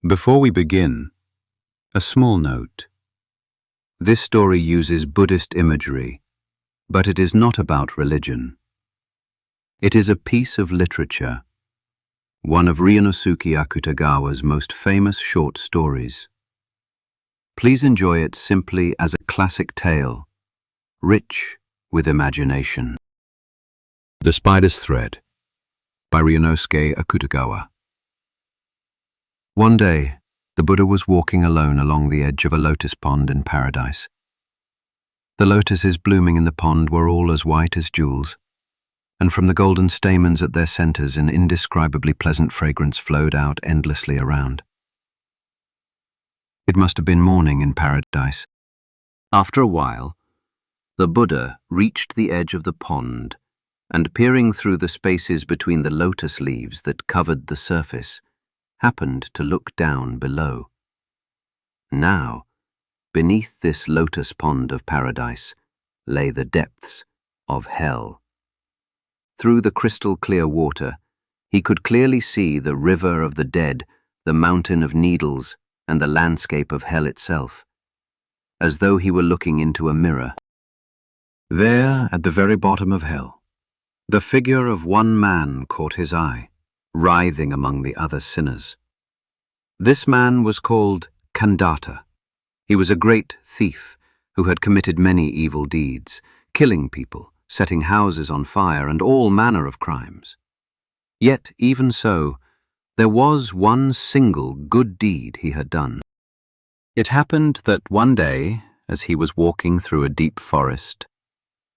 Before we begin, a small note. This story uses Buddhist imagery, but it is not about religion. It is a piece of literature, one of Ryunosuke Akutagawa's most famous short stories. Please enjoy it simply as a classic tale, rich with imagination. The Spider's Thread by Ryunosuke Akutagawa. One day, the Buddha was walking alone along the edge of a lotus pond in paradise. The lotuses blooming in the pond were all as white as jewels, and from the golden stamens at their centers an indescribably pleasant fragrance flowed out endlessly around. It must have been morning in paradise. After a while, the Buddha reached the edge of the pond and, peering through the spaces between the lotus leaves that covered the surface, happened to look down below. Now, beneath this lotus pond of paradise lay the depths of hell. Through the crystal-clear water, he could clearly see the river of the dead, the mountain of needles, and the landscape of hell itself, as though he were looking into a mirror. There, at the very bottom of hell, the figure of one man caught his eye, writhing among the other sinners. This man was called Kandata. He was a great thief who had committed many evil deeds, killing people, setting houses on fire, and all manner of crimes. Yet, even so, there was one single good deed he had done. It happened that one day, as he was walking through a deep forest,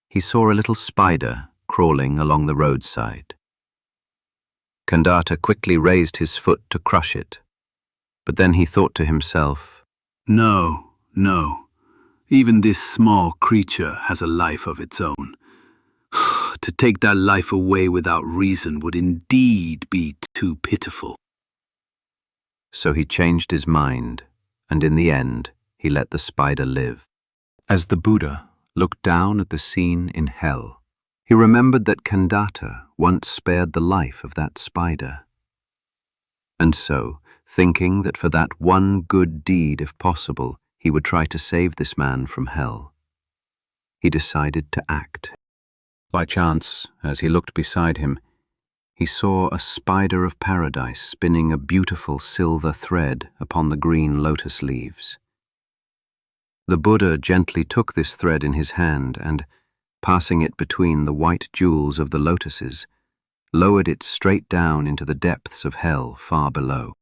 he saw a little spider crawling along the roadside. Kandata quickly raised his foot to crush it, but then he thought to himself, No, even this small creature has a life of its own. To take that life away without reason would indeed be too pitiful. So he changed his mind, and in the end he let the spider live. As the Buddha looked down at the scene in hell, he remembered that Kandata once spared the life of that spider. And so, thinking that for that one good deed, if possible, he would try to save this man from hell, he decided to act. By chance, as he looked beside him, he saw a spider of paradise spinning a beautiful silver thread upon the green lotus leaves. The Buddha gently took this thread in his hand and, passing it between the white jewels of the lotuses, lowered it straight down into the depths of hell far below.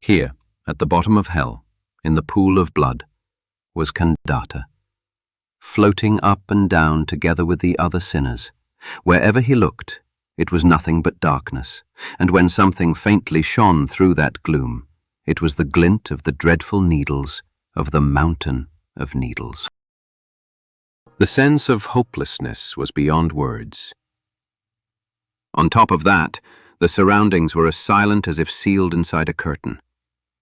Here, at the bottom of hell, in the pool of blood, was Kandata, floating up and down together with the other sinners. Wherever he looked, it was nothing but darkness, and when something faintly shone through that gloom, it was the glint of the dreadful needles of the mountain of needles. The sense of hopelessness was beyond words. On top of that, the surroundings were as silent as if sealed inside a curtain.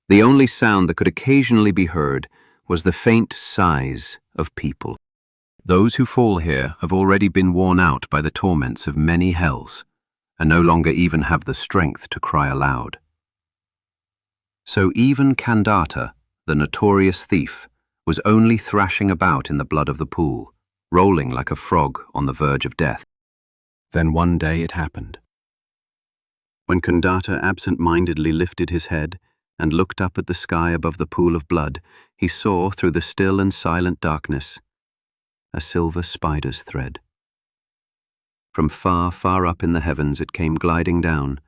The only sound that could occasionally be heard was the faint sighs of people. Those who fall here have already been worn out by the torments of many hells, and no longer even have the strength to cry aloud. So even Kandata, the notorious thief, was only thrashing about in the blood of the pool, rolling like a frog on the verge of death. Then one day it happened. When Kandata absent-mindedly lifted his head and looked up at the sky above the pool of blood, he saw, through the still and silent darkness, a silver spider's thread. From far, far up in the heavens it came gliding down,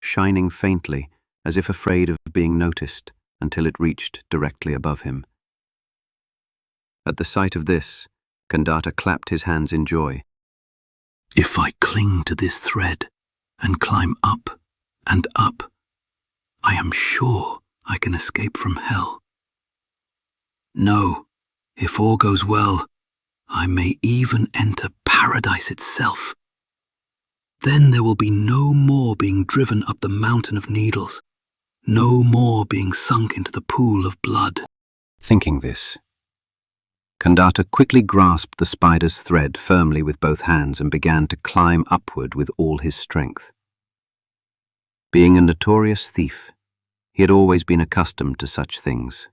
shining faintly, as if afraid of being noticed, until it reached directly above him. At the sight of this, Kandata clapped his hands in joy. If I cling to this thread and climb up and up, I am sure I can escape from hell. No, if all goes well, I may even enter paradise itself. Then there will be no more being driven up the mountain of needles, no more being sunk into the pool of blood. Thinking this, Kandata quickly grasped the spider's thread firmly with both hands and began to climb upward with all his strength. Being a notorious thief, He had always been accustomed to such things.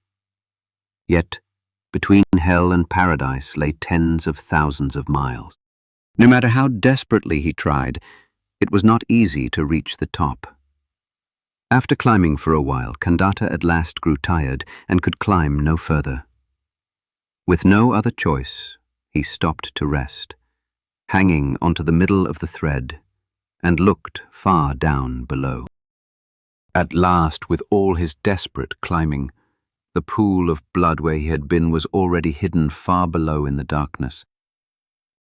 Yet, between hell and paradise lay tens of thousands of miles. No matter how desperately he tried, it was not easy to reach the top. After climbing for a while, Kandata at last grew tired and could climb no further. With no other choice, he stopped to rest, hanging onto the middle of the thread, and looked far down below. At last, with all his desperate climbing, the pool of blood where he had been was already hidden far below in the darkness.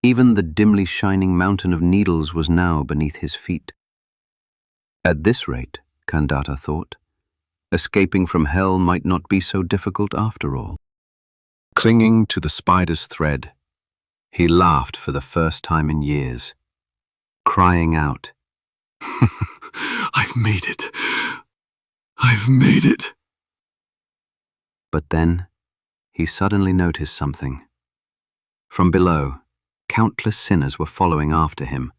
Even the dimly shining mountain of needles was now beneath his feet. At this rate, Kandata thought, escaping from hell might not be so difficult after all. Clinging to the spider's thread, he laughed for the first time in years, crying out, I've made it! I've made it! But then he suddenly noticed something. From below, countless sinners were following after him,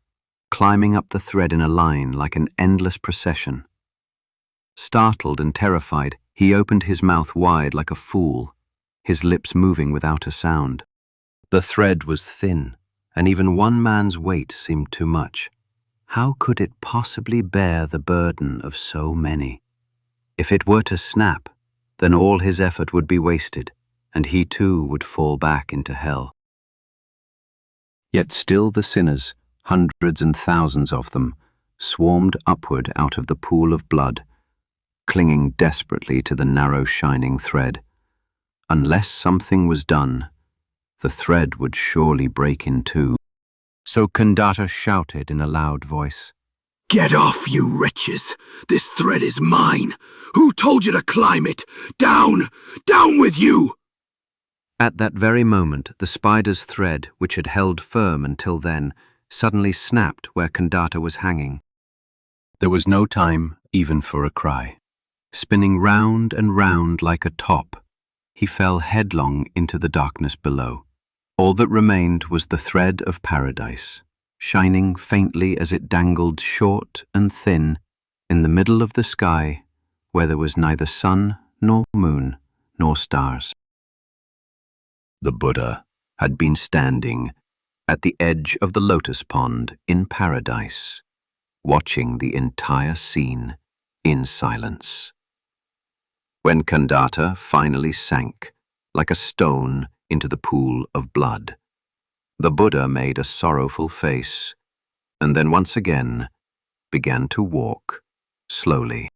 climbing up the thread in a line like an endless procession. Startled and terrified, he opened his mouth wide like a fool, his lips moving without a sound. The thread was thin, and even one man's weight seemed too much. How could it possibly bear the burden of so many? If it were to snap, then all his effort would be wasted, and he too would fall back into hell. Yet still the sinners, hundreds and thousands of them, swarmed upward out of the pool of blood, clinging desperately to the narrow shining thread. Unless something was done, the thread would surely break in two. So Kandata shouted in a loud voice, Get off, you wretches! This thread is mine! Who told you to climb it? Down! Down with you! At that very moment, the spider's thread, which had held firm until then, suddenly snapped where Kandata was hanging. There was no time even for a cry. Spinning round and round like a top, he fell headlong into the darkness below. All that remained was the thread of paradise, shining faintly as it dangled short and thin in the middle of the sky where there was neither sun nor moon nor stars. The Buddha had been standing at the edge of the lotus pond in paradise, watching the entire scene in silence. When Kandata finally sank like a stone into the pool of blood, the Buddha made a sorrowful face and then once again began to walk slowly.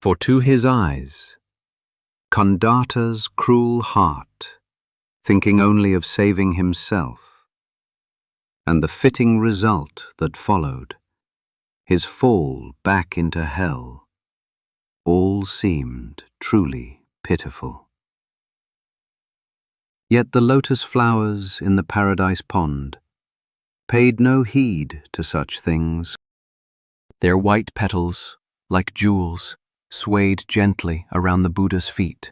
For to his eyes, Kandata's cruel heart, thinking only of saving himself, and the fitting result that followed, his fall back into hell, all seemed truly pitiful. Yet the lotus flowers in the paradise pond paid no heed to such things. Their white petals, like jewels, swayed gently around the Buddha's feet,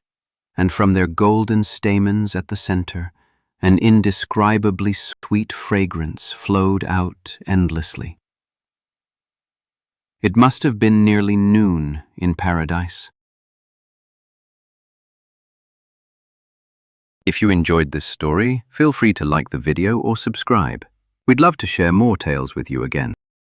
and from their golden stamens at the center, an indescribably sweet fragrance flowed out endlessly. It must have been nearly noon in paradise. If you enjoyed this story, feel free to like the video or subscribe. We'd love to share more tales with you again.